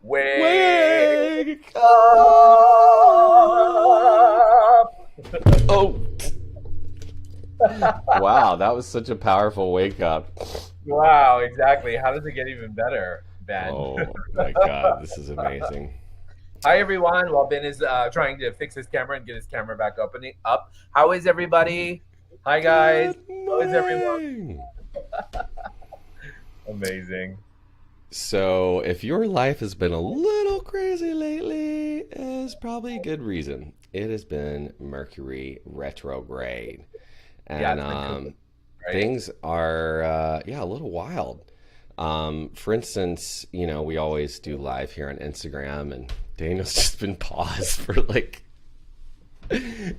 Wake Wake up! up! Oh, wow, that was such a powerful wake up. Wow, exactly. How does it get even better, Ben? Oh my God, this is amazing. Hi, everyone. While Ben is trying to fix his camera and get his camera back up, how is everybody? Hi, guys. Good How is everyone? morning. Amazing. So, if your life has been a little crazy lately, is probably a good reason. It has been Mercury retrograde, Yeah, and it's been cool, right? things are yeah, a little wild. For instance, we always do live here on Instagram, and Daniel's just been paused for like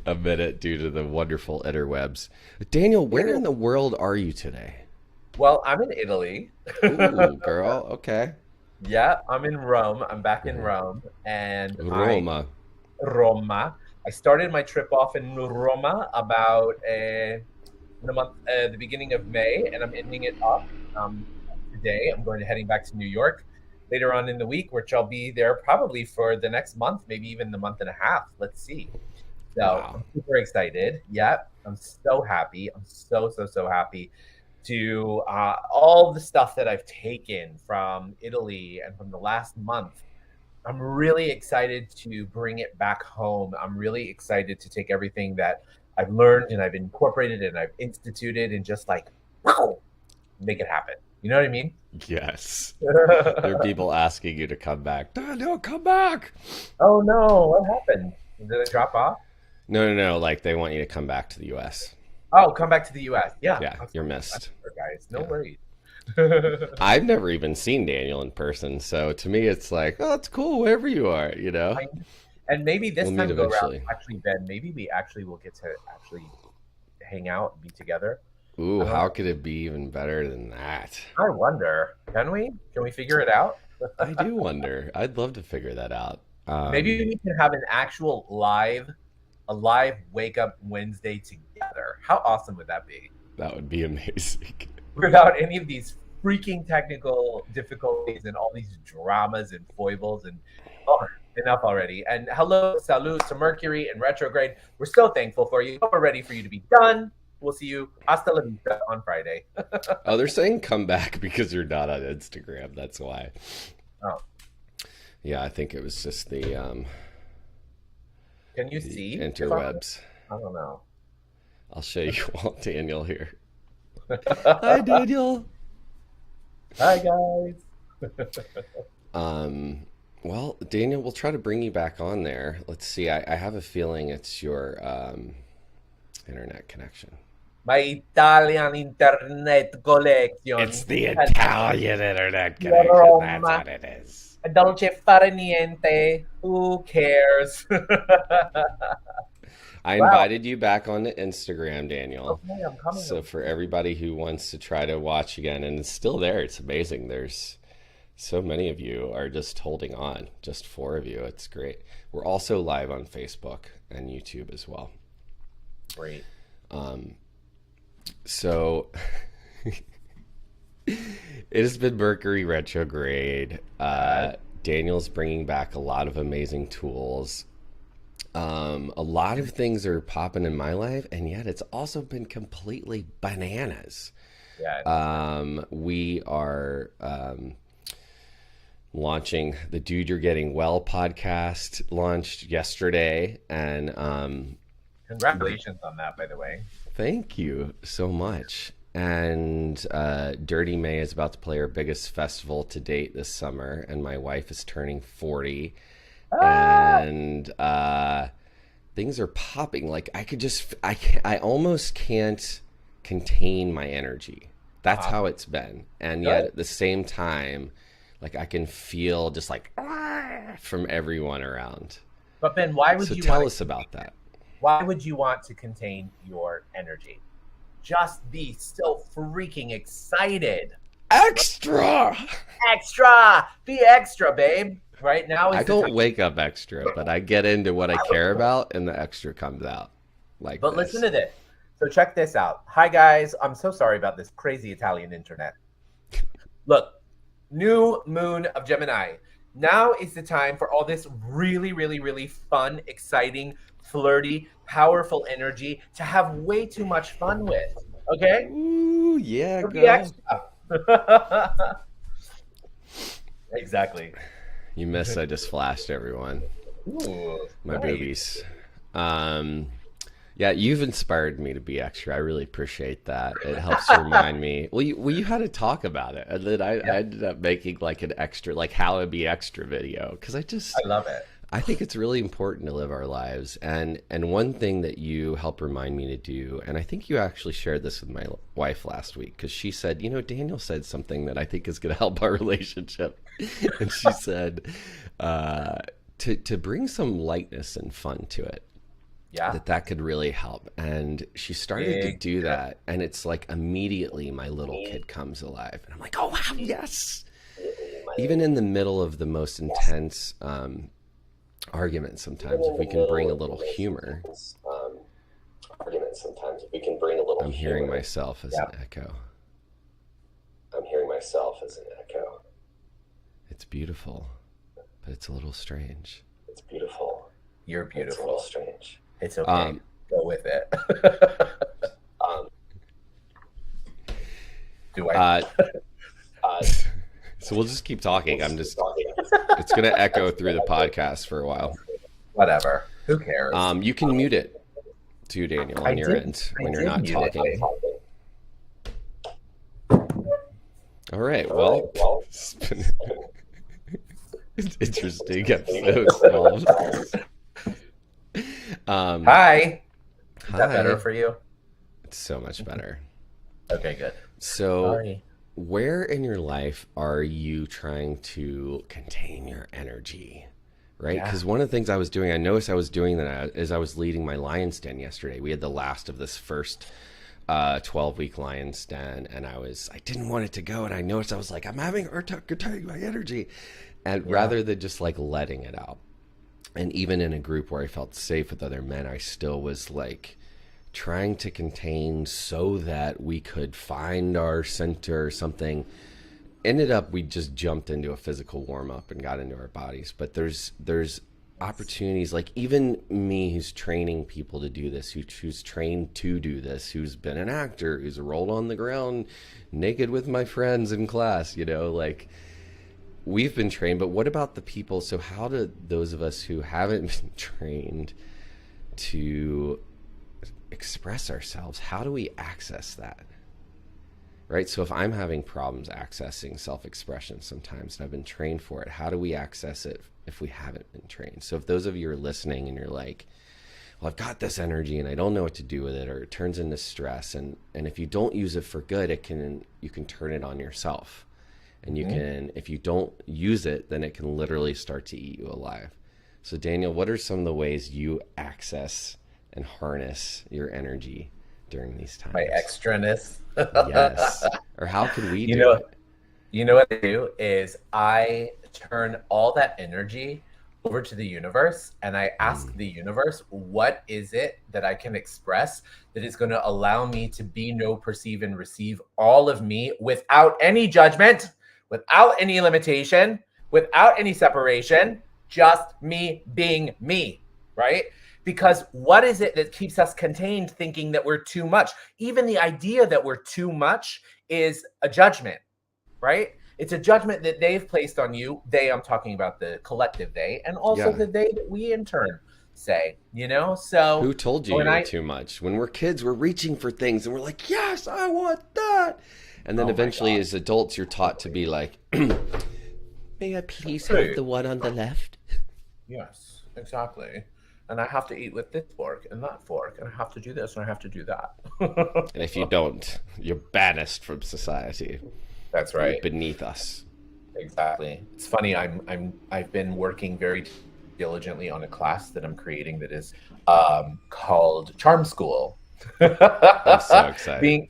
a minute due to the wonderful interwebs. Daniel, where in the world are you today? Well, I'm in Italy. Ooh, girl, okay. Yeah, I'm in Rome. I'm back in Mhm. Rome, and I Roma. Roma. I started my trip off in Roma about in the month, the beginning of May, and I'm ending it up today. I'm going to heading back to New York later on in the week, which I'll be there probably for the next month, maybe even the month and a half. Let's see. So Wow. I'm super excited. Yeah, I'm so happy. I'm so happy to all the stuff that I've taken from Italy and from the last month. I'm really excited to bring it back home. I'm really excited to take everything that I've learned and I've incorporated and I've instituted and just like, wow, make it happen. You know what I mean? Yes. There are people asking you to come back. Daniel, come back. Oh no, what happened? Did it drop off? No, no, no. Like they want you to come back to the US. Oh, come back to the US. Yeah, Yeah, I'm you're sorry, missed. guys. No Yeah. worries. I've never even seen Daniel in person. So to me, it's like, oh, it's cool wherever you are, you know? I, and maybe this We'll meet time go around, eventually. actually, Ben, maybe we actually will get to actually hang out and be together. Ooh, I don't how know. could it be even better than that? I wonder, can we? Can we figure it out? I do wonder. I'd love to figure that out. Maybe we can have an actual a live wake up Wednesday together. How awesome would that be? That would be amazing. Without any of these freaking technical difficulties and all these dramas and foibles and oh, enough already. And hello, salute to Mercury and retrograde. We're so thankful for you. We're ready for you to be done. We'll see you hasta la vista on Friday. Oh, they're saying come back because you're not on Instagram. That's why. Oh, Yeah, I think it was just can you the see? If interwebs. I don't know. I'll show you all Daniel here. Hi, Daniel. Hi guys. Um, well, Daniel, we'll try to bring you back on there. Let's see. I have a feeling it's your internet connection. My Italian internet It's collection. the Italian internet connection. That's Roma. what it is. Dolce fare niente. Who cares? I Wow. invited you back on the Instagram, Daniel. Okay, I'm coming. So for everybody who wants to try to watch again, and it's still there, it's amazing. There's so many of you are just holding on, just four of you. It's great. We're also live on Facebook and YouTube as well. Great. So it has been Mercury retrograde. Daniel's bringing back a lot of amazing tools. A lot of things are popping in my life, and yet it's also been completely bananas. Yeah. We are launching the Dude You're Getting Well podcast, launched yesterday, and Congratulations on that, by the way. thank you so much. And Dirty May is about to play her biggest festival to date this summer, and my wife is turning 40. Ah! And things are popping. Like I almost can't contain my energy. That's Uh-huh. how it's been. And yet Good. at the same time, like I can feel just like from everyone around. But Ben, So tell us about that. why would you want to contain your energy? Just be so freaking excited. Extra. Extra! Be extra, babe. Right now I is the don't time. wake up extra, but I get into what I care about, and the extra comes out like But listen this. to this. So check this out. Hi guys, I'm so sorry about this crazy Italian internet. Look, new moon of Gemini. Now is the time for all this really, really, really fun, exciting, flirty, powerful energy to have way too much fun with. Okay? Ooh, yeah, So be girl. extra. Exactly. You missed. I just flashed everyone. Ooh, My nice. boobies. Um, yeah, you've inspired me to be extra. I really appreciate that. It helps to remind me. Well, you had to talk about it, and then I Yep, ended up making like an extra, like how to be extra video, because I love it. I think it's really important to live our lives. And one thing that you help remind me to do, and I think you actually shared this with my wife last week, because she said, Daniel said something that I think is going to help our relationship, and she said uh, to bring some lightness and fun to it, Yeah, that could really help. And she started to big do time. that, and it's like immediately my little kid comes alive, and I'm like, oh wow, yes. Even in the middle of the most intense argument, sometimes if we can bring a little humor. I'm hearing myself as an Yeah, echo. It's beautiful, but it's a little strange. you're beautiful. It's okay. Um, Go with it. Do I? uh, so we'll just keep talking. It's going to echo through the podcast for a while. Whatever. Who cares? You can mute it too, Daniel, I on your did. end I when you're did not mute it. talking. All right. Well, it's been an interesting episode. All of this. Hi. Is that better Hi. for you? It's so much better. Okay, good. So, Sorry. where in your life are you trying to contain your energy? Right? Yeah. Because one of the things I was doing, I noticed I was doing that as I was leading my lion's den yesterday. We had the last of this first 12-week lion's den, and I didn't want it to go, and I noticed I was like, I'm having a hard time containing my energy, and Yeah. rather than just like letting it out. And even in a group where I felt safe with other men, I still was like trying to contain so that we could find our center or something. Ended up we just jumped into a physical warm up and got into our bodies. But there's opportunities, like even me who's training people to do this, who's trained to do this, who's been an actor, who's rolled on the ground naked with my friends in class, like we've been trained. But what about the people? So how do those of us who haven't been trained to express ourselves, how do we access that? Right? So if I'm having problems accessing self-expression sometimes, and I've been trained for it, how do we access it if we haven't been trained? So if those of you are listening and you're like, well, I've got this energy and I don't know what to do with it, or it turns into stress, and if you don't use it for good, you can turn it on yourself. And you Mhm. can, if you don't use it, then it can literally start to eat you alive. So Daniel, what are some of the ways you access and harness your energy during these My times? extraness. Yes. Or how could we You do know, it? you know what I do is I turn all that energy over to the universe and I ask Mm. the universe, what is it that I can express that is going to allow me to be, know, perceive, and receive all of me without any judgment, without any limitation, without any separation, just me being me, right? Because what is it that keeps us contained thinking that we're too much? Even the idea that we're too much is a judgment, right? It's a judgment that they've placed on you. They, I'm talking about the collective they, and also Yeah. the they that we in turn say. So Who told you when you were I, too much? When we're kids, we're reaching for things and we're like, yes, I want that. And then oh my eventually, God. as adults, you're taught to be like, may I please have Hey, the one on the left? yes, exactly. And I have to eat with this fork and that fork, and I have to do this and I have to do that. And if you don't, you're banished from society. That's You're right. beneath us. Exactly. It's funny. I've been working very diligently on a class that I'm creating that is called Charm School. I'm so excited. being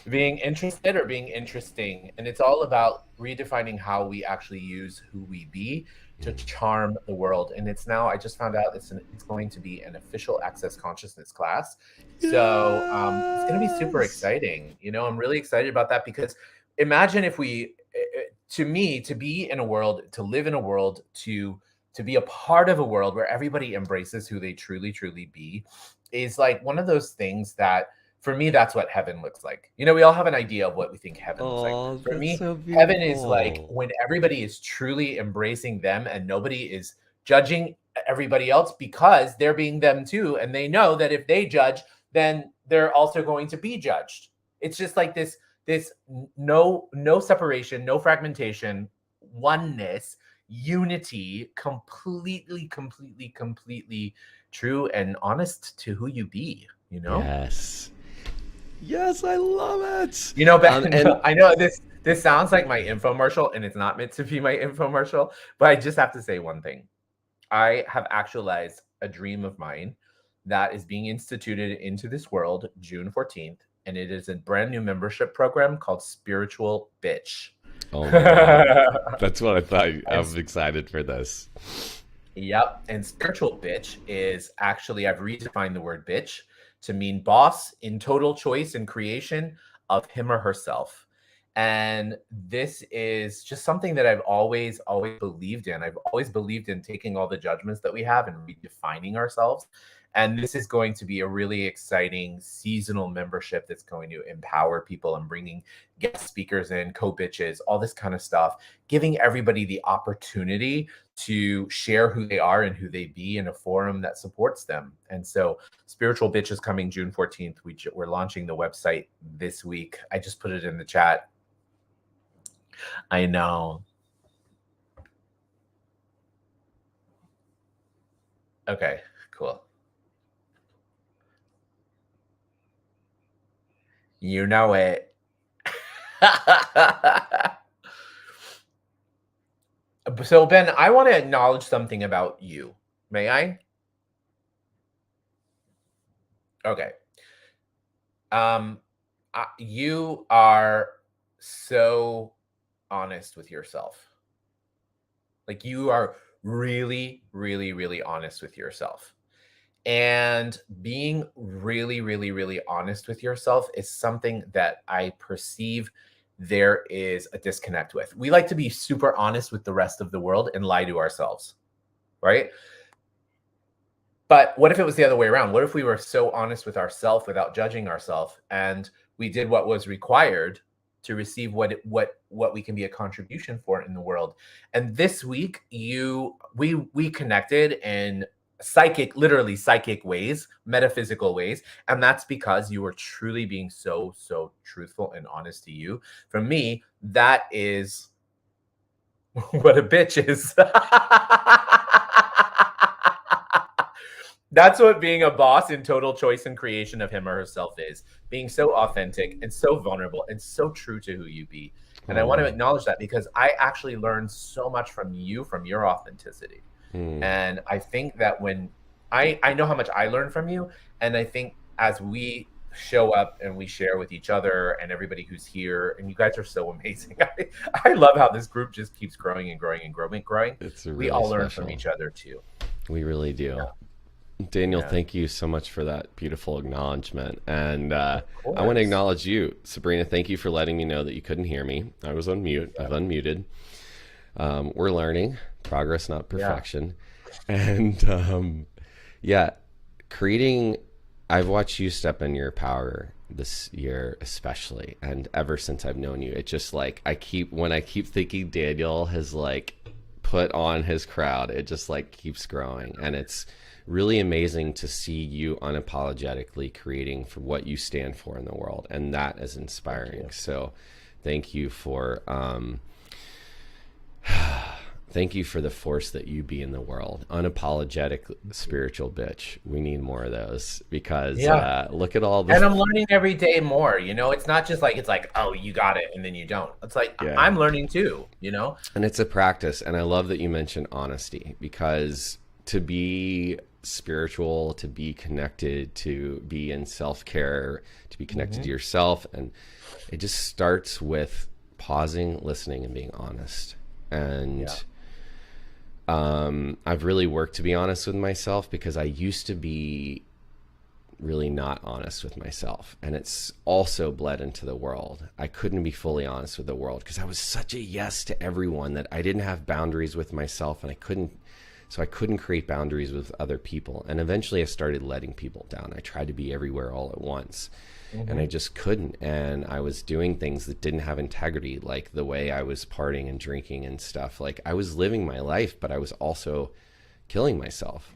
being interested or being interesting, and it's all about redefining how we actually use who we be to Mm. charm the world. And it's now, I just found out it's going to be an official access consciousness class. So it's going to be super Yes. exciting. I'm really excited about that because imagine if we to me, to be in a world, to live in a world, to be a part of a world where everybody embraces who they truly, truly be is like one of those things that for me, that's what heaven looks like. You know, we all have an idea of what we think heaven looks like. Oh, For that's me, so heaven is like beautiful. when everybody is truly embracing them and nobody is judging everybody else because they're being them too. And they know that if they judge, then they're also going to be judged. It's just like this no separation, no fragmentation, oneness, unity, completely true and honest to who you be, you know? Yes. Yes, I love it. You know, Ben, And I know this sounds like my infomercial and it's not meant to be my infomercial, but I just have to say one thing. I have actualized a dream of mine that is being instituted into this world June 14th, and it is a brand new membership program called Spiritual Bitch. oh my God, that's what I thought. And I'm excited for this. yep. And spiritual bitch is actually, I've redefined the word bitch to mean boss in total choice and creation of him or herself. And this is just something that I've always believed in. I've always believed in taking all the judgments that we have and redefining ourselves. And this is going to be a really exciting seasonal membership that's going to empower people and bringing guest speakers in, co-bitches, all this kind of stuff, giving everybody the opportunity to share who they are and who they be in a forum that supports them. And so Spiritual Bitch is coming June 14th. We're launching the website this week. I just put it in the chat. I know. Okay, cool. You know it. So, Ben, I want to acknowledge something about you. May I? Okay. Um, you are so honest with yourself. Like you are really honest with yourself. And being really honest with yourself is something that I perceive there is a disconnect with. We like to be super honest with the rest of the world and lie to ourselves, right? But what if it was the other way around? What if we were so honest with ourselves without judging ourselves and we did what was required to receive what we can be a contribution for in the world? And this week we connected in literally psychic ways, metaphysical ways, and that's because you were truly being so truthful and honest to you. For me, that is what a bitch is. That's what being a boss in total choice and creation of him or herself is. Being so authentic and so vulnerable and so true to who you be. And I want to Oh, acknowledge that because I actually learned so much from you, from your authenticity. mm, And I think that when I know how much I learned from you, and I think as we show up and we share with each other and everybody who's here, and you guys are so amazing. I love how this group just keeps growing and growing and growing. it's We really all learn from special. each other too. We really Yeah, do. Daniel, yeah, thank you so much for that beautiful acknowledgement. And of I want to course. acknowledge you, Sabrina. Thank you for letting me know that you couldn't hear me. I was on mute. I've Yeah, unmuted. We're learning, progress, not yeah. perfection. And yeah, creating, I've watched you step in your power this year, especially. And ever since I've known you, it just like, when I keep thinking Daniel has like put on his crowd, it just like keeps growing. And it's really amazing to see you unapologetically creating for what you stand for in the world. And that is Thank inspiring. you. So thank you for, thank you for the force that you be in the world. Unapologetic Thank you. spiritual bitch. We need more of those because Yeah. look at all the And I'm learning every day more, it's not just like it's like, oh, you got it, and then you don't. It's like yeah. I'm learning too. And it's a practice. And I love that you mentioned honesty because to be spiritual, to be connected, to be in self care, to be connected to Hmm. yourself. And it just starts with pausing, listening, and being honest. Yeah. And I've really worked to be honest with myself because I used to be really not honest with myself. And it's also bled into the world. I couldn't be fully honest with the world because I was such a yes to everyone that I didn't have boundaries with myself, and I couldn't create boundaries with other people. And eventually I started letting people down. I tried to be everywhere all at once, and I Hmm. just couldn't. And I was doing things that didn't have integrity, like the way I was partying and drinking and stuff. Like, I was living my life, but I was also killing myself.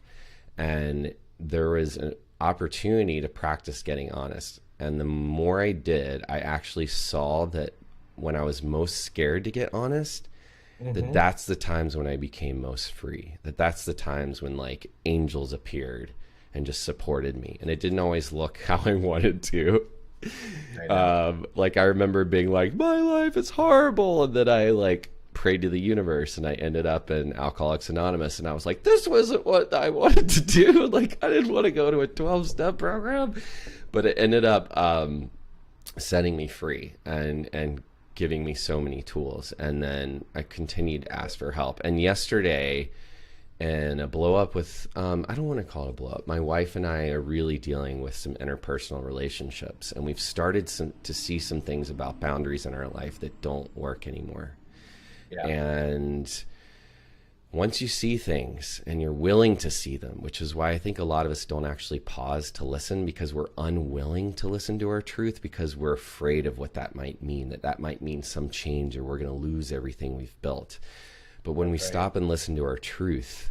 And there was an opportunity to practice getting honest. And the more I did, I actually saw that when I was most scared to get honest, Hmm. that's the times when I became most free. That's the times when like angels appeared and just supported me. And it didn't always look how I wanted to. I know. Like, I remember being like, my life is horrible. And then I like prayed to the universe and I ended up in Alcoholics Anonymous. And I was like, this wasn't what I wanted to do. Like, I didn't want to go to a 12-step program, but it ended up setting me free and giving me so many tools. And then I continued to ask for help. And yesterday, in a blow up with, I don't want to call it a blow up, my wife and I are really dealing with some interpersonal relationships. And we've started to see some things about boundaries in our life that don't work anymore. Yeah. And once you see things and you're willing to see them, which is why I think a lot of us don't actually pause to listen, because we're unwilling to listen to our truth because we're afraid of what that might mean, that might mean some change or we're going to lose everything we've built. But when we Right. stop and listen to our truth,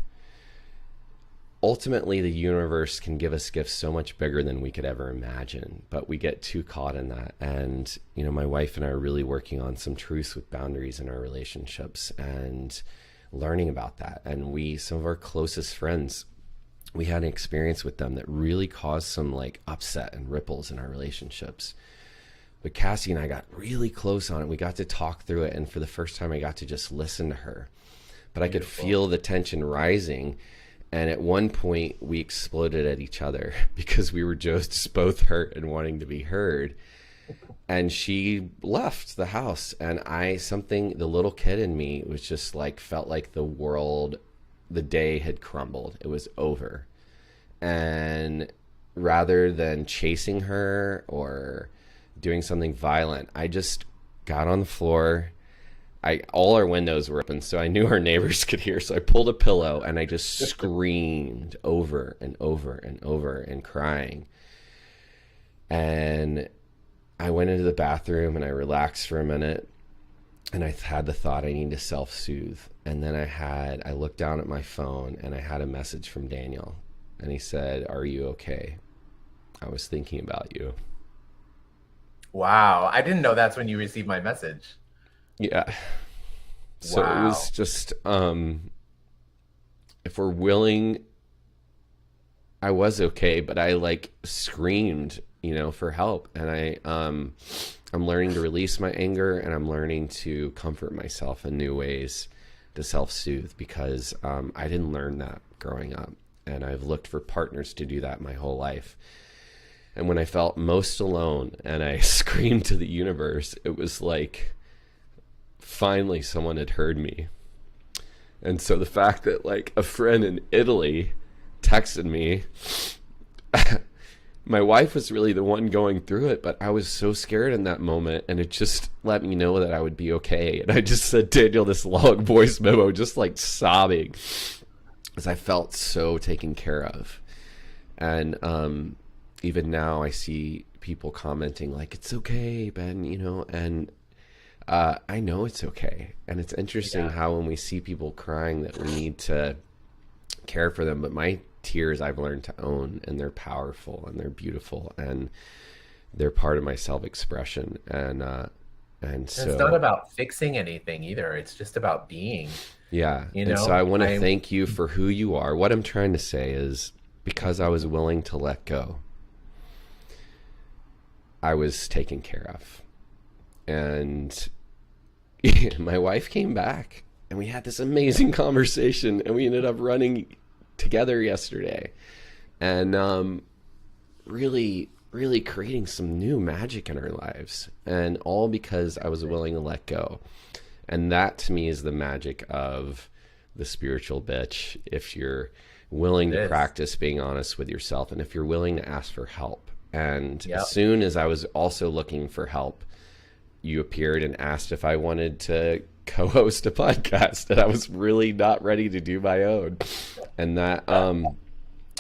ultimately the universe can give us gifts so much bigger than we could ever imagine, but we get too caught in that. And my wife and I are really working on some truths with boundaries in our relationships and learning about that. And some of our closest friends, we had an experience with them that really caused some like upset and ripples in our relationships. But Cassie and I got really close on it. We got to talk through it, and for the first time I got to just listen to her, but I could Beautiful. feel the tension rising. And at one point, we exploded at each other because we were just both hurt and wanting to be heard. And she left the house, and the little kid in me was just like, felt like the day had crumbled. It was over. And rather than chasing her or doing something violent, I just got on the floor. All our windows were open, so I knew our neighbors could hear. So I pulled a pillow and I just screamed over and over and over and crying. And I went into the bathroom and I relaxed for a minute. And I had the thought, I need to self-soothe. And then I looked down at my phone and I had a message from Daniel. And he said, "Are you okay? I was thinking about you." Wow. I didn't know that's when you received my message. Yeah. So it was Wow. just, if we're willing, I was okay, but I like screamed, for help. And I'm learning to release my anger, and I'm learning to comfort myself in new ways to self-soothe, because I didn't learn that growing up. And I've looked for partners to do that my whole life. And when I felt most alone and I screamed to the universe, it was like finally someone had heard me. And so the fact that like a friend in Italy texted me, my wife was really the one going through it, but I was so scared in that moment, and it just let me know that I would be okay. And I just sent Daniel this long voice memo, just like sobbing, because I felt so taken care of. And even now I see people commenting like, "It's okay, Ben," and I know it's okay. And it's interesting Yeah. how when we see people crying that we need to care for them, but my tears I've learned to own, and they're powerful and they're beautiful and they're part of my self-expression. And And it's not so about fixing anything either. It's just about being, yeah, you and so I know, want to I thank you for who you are. What I'm trying to say is, because I was willing to let go, I was taken care of. And my wife came back and we had this amazing conversation, and we ended up running together yesterday, and really really creating some new magic in our lives, and all because I was willing to let go. And that to me is the magic of the spiritual bitch if you're willing It to is. practice being honest with yourself and if you're willing to ask for help. And as Yep. soon as I was also looking for help, you appeared and asked if I wanted to co-host a podcast, and I was really not ready to do my own. And that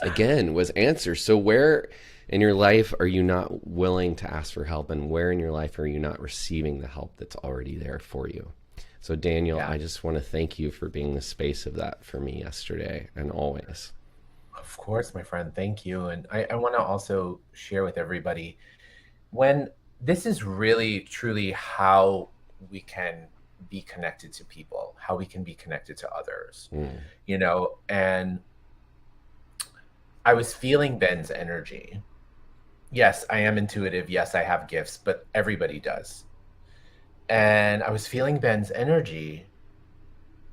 again was answer. So where in your life are you not willing to ask for help, and where in your life are you not receiving the help that's already there for you? So Daniel, Yeah. I just want to thank you for being the space of that for me yesterday and always. Of course, my friend. Thank you. And I want to also share with everybody when this is really truly how we can be connected to people, how we can be connected to others, Mm, and I was feeling Ben's energy. Yes, I am intuitive. Yes, I have gifts, but everybody does. And I was feeling Ben's energy.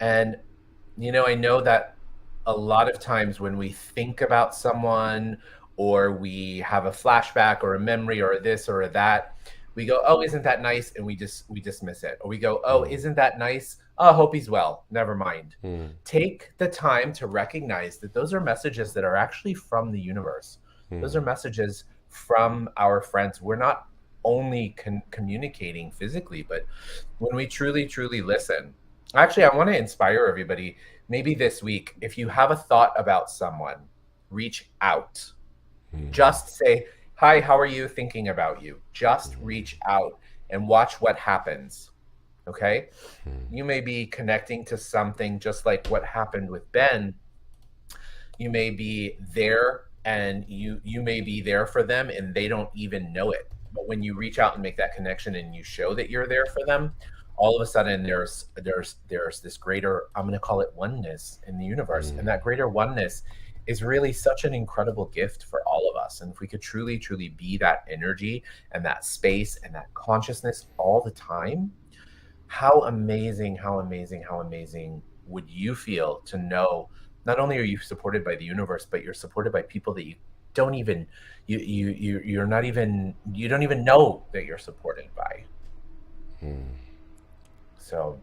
And, I know that a lot of times when we think about someone or we have a flashback or a memory or a this or a that, we go, "Oh, isn't that nice?" And we dismiss it. Or we go, "Oh, mm, isn't that nice? Oh, hope he's well. Never mind." mm, Take the time to recognize that those are messages that are actually from the universe. Those are mm, messages from our friends. We're not only communicating physically, but when we truly, truly listen. Actually, I want to inspire everybody. Maybe this week, if you have a thought about someone, reach out. mm, Just say, "Hi, how are you? Thinking about you." Just mm, reach out and watch what happens. Okay. mm, You may be connecting to something just like what happened with Ben. You may be there and you may be there for them and they don't even know it, but when you reach out and make that connection and you show that you're there for them, all of a sudden there's this greater, I'm going to call it, oneness in the universe, and mm, that greater oneness is really such an incredible gift for all of us. And if we could truly truly be that energy and that space and that consciousness all the time, how amazing, how amazing, how amazing would you feel to know not only are you supported by the universe, but you're supported by people that you don't even you're not even you don't even know that you're supported by. mm. So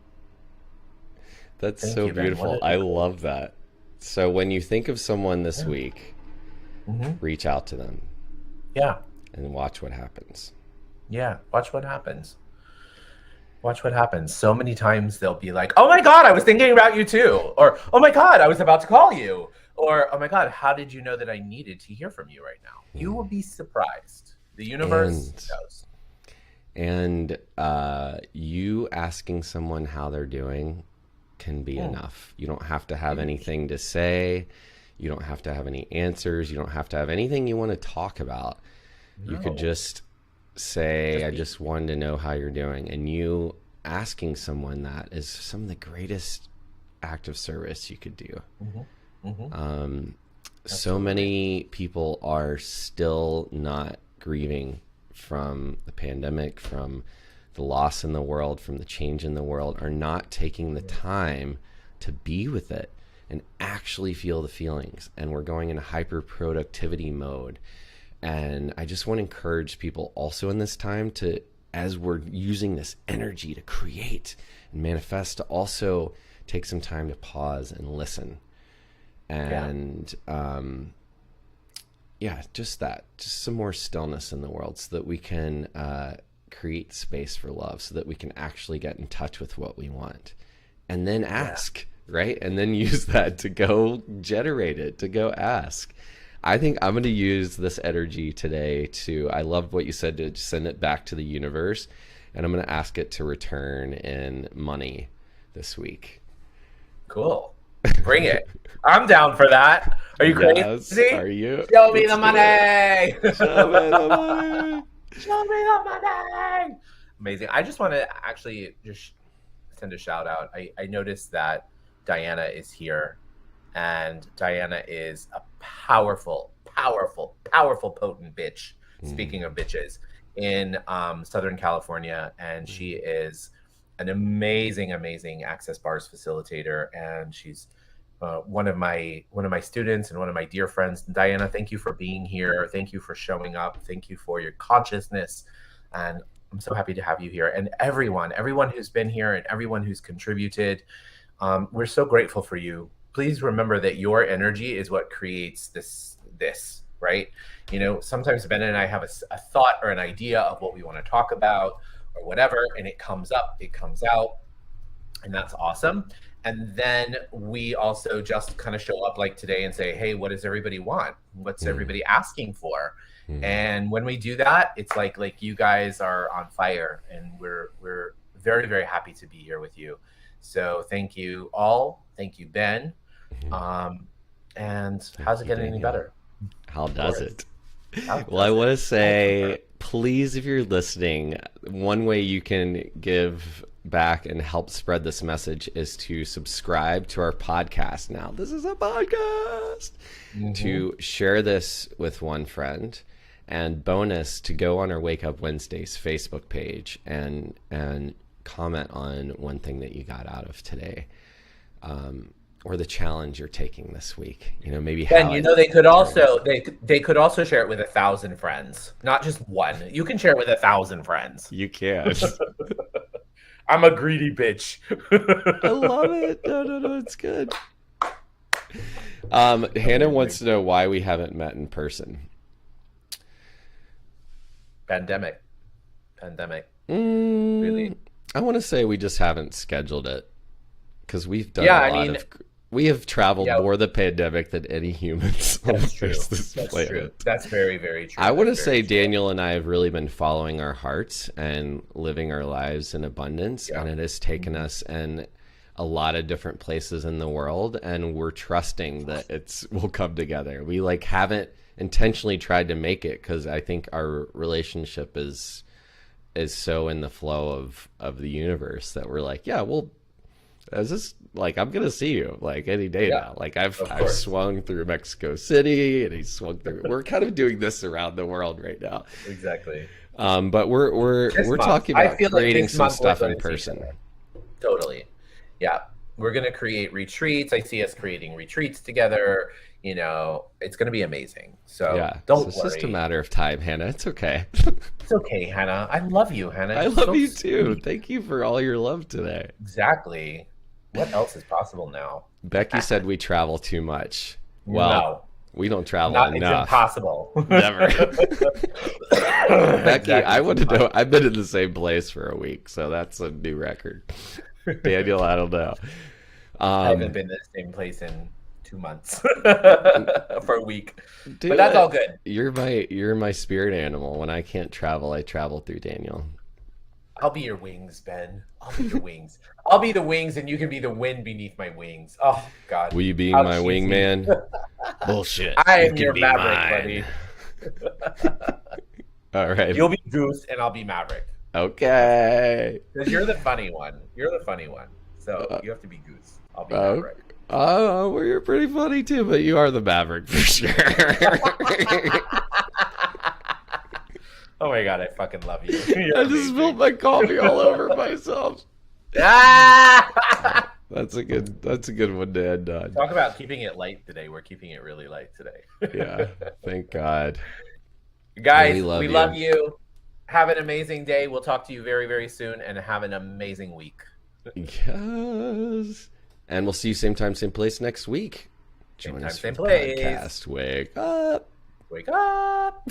That's thank so you, Ben. What beautiful. an I incredible. love that. So when you think of someone this Yeah. week, Hmm. reach out to them Yeah. and watch what happens. Yeah. Watch what happens. Watch what happens. So many times they'll be like, "Oh my God, I was thinking about you too." Or, "Oh my God, I was about to call you." Or, "Oh my God, how did you know that I needed to hear from you right now?" You will be surprised. The universe And knows. you asking someone how they're doing can be Hmm. enough. You don't have to have Huge. anything to say. You don't have to have any answers. You don't have to have anything you want to talk about. You could No. just say, Just I be. just wanted to know how you're doing. And you asking someone that is some of the greatest act of service you could do. Hmm. Hmm. So Absolutely. many people are still not grieving from the pandemic, from the loss in the world, from the change in the world, are not taking the time to be with it and actually feel the feelings. And we're going into hyper productivity mode. And I just want to encourage people also in this time to, as we're using this energy to create and manifest, to also take some time to pause and listen. Yeah. And yeah, just that, just some more stillness in the world so that we can create space for love, so that we can actually get in touch with what we want. And then Yeah. ask, right? And then use that to go generate it, to go ask. I think I'm going to use this energy today to, I loved what you said, to send it back to the universe. And I'm going to ask it to return in money this week. Cool. Bring it. I'm down for that. Are you Yes. crazy? Are you? Show me Let's the do it. money. Show me the money. Show me the money. Amazing. I just want to actually just send a shout out. I noticed that Diana is here, and Diana is a powerful, powerful, powerful, potent bitch. Mm, Speaking of bitches, in Southern California, and she mm, is an amazing, amazing access bars facilitator, and she's one of my students and one of my dear friends. Diana, thank you for being here. Thank you for showing up. Thank you for your consciousness, and I'm so happy to have you here. And everyone who's been here and everyone who's contributed. We're so grateful for you. Please remember that your energy is what creates this, right? Sometimes Ben and I have a thought or an idea of what we want to talk about or whatever, and it comes up, it comes out, and that's awesome. And then we also just kind of show up like today and say, hey, what does everybody want? What's Mm, everybody asking for? mm. And when we do that, it's like you guys are on fire, and we're very, very happy to be here with you. So thank you all. Thank you, Ben. Um, and how's Thank it you, getting any Daniel. better? How does Boris, it? how Well, I does want it? to Tell her. say, please, if you're listening, one way you can give back and help spread this message is to subscribe to our podcast. Now, this is a podcast. Mm-hmm. To share this with one friend, and bonus, to go on our Wake Up Wednesdays Facebook page and comment on one thing that you got out of today, or the challenge you're taking this week. Maybe Ben, how it they could turned out. also they could also share it with 1,000 friends, not just one. You can share it with 1,000 friends. You can. I'm a greedy bitch. I love it. No, no, no, it's good. Hannah wants Amazing. to know why we haven't met in person. Pandemic, pandemic. Mm, Really. I want to say we just haven't scheduled it because we've done Yeah, a I lot mean, of. We have traveled yeah, more the pandemic than any humans on the that's face true. of this That's true. planet. That's very, very I true. want That's to very say true. Daniel and I have really been following our hearts and living our lives in abundance, Yeah. and it has taken Mhm. us in a lot of different places in the world, and we're trusting that it's will come together. We like haven't intentionally tried to make it because I think our relationship is so in the flow of the universe that we're like, yeah, well, is this like I'm gonna see you like any day Yeah, now? Like I've of I've course. swung through Mexico City and he's swung through. We're kind of doing this around the world right now. Exactly. But we're we're This we're month, talking I about feel like creating this some month we're stuff going in to see each person. other. Totally. Yeah. We're going to create retreats. I see us creating retreats together. It's going to be amazing. So Yeah, so don't it's just a worry. matter of time, Hannah. It's okay. It's okay, Hannah. I love you, Hannah. I You're love so you too. sweet. Thank you for all your love today. Exactly. What else is possible now? Becky said we travel too much. Well, No, we don't travel not. It's enough. impossible. Never. Becky, Exactly. I It's want to know. impossible. I've been in the same place for a week, so that's a new record. Daniel, I don't know. I haven't Um, been to the same place in 2 months do for a week, but that's all it. good. You're my spirit animal. When I can't travel, I travel through Daniel. I'll be your wings, Ben. I'll be your wings. I'll be the wings, and you can be the wind beneath my wings. Oh God, Will you be how my cheesy! wingman? Bullshit. I You am can your be Maverick, mine. buddy. All right. You'll be Goose, and I'll be Maverick. How's that? Okay. Because you're the funny one. You're the funny one. So Uh, you have to be Goose. I'll be uh, Maverick. well, you're pretty funny too, but you are the Maverick for sure. Oh my God, I fucking love you. You're I just spilled amazing. my coffee all over myself. Ah! That's a good one to end on. Talk about keeping it light today. We're keeping it really light Yeah. today. Thank God. Well, we Guys, love we love you. you. Have an amazing day. We'll talk to you very, very soon, and have an amazing week. Yes. And we'll see you same time, same place next week. Same Join time, us for same the place. podcast. Wake up. Wake up.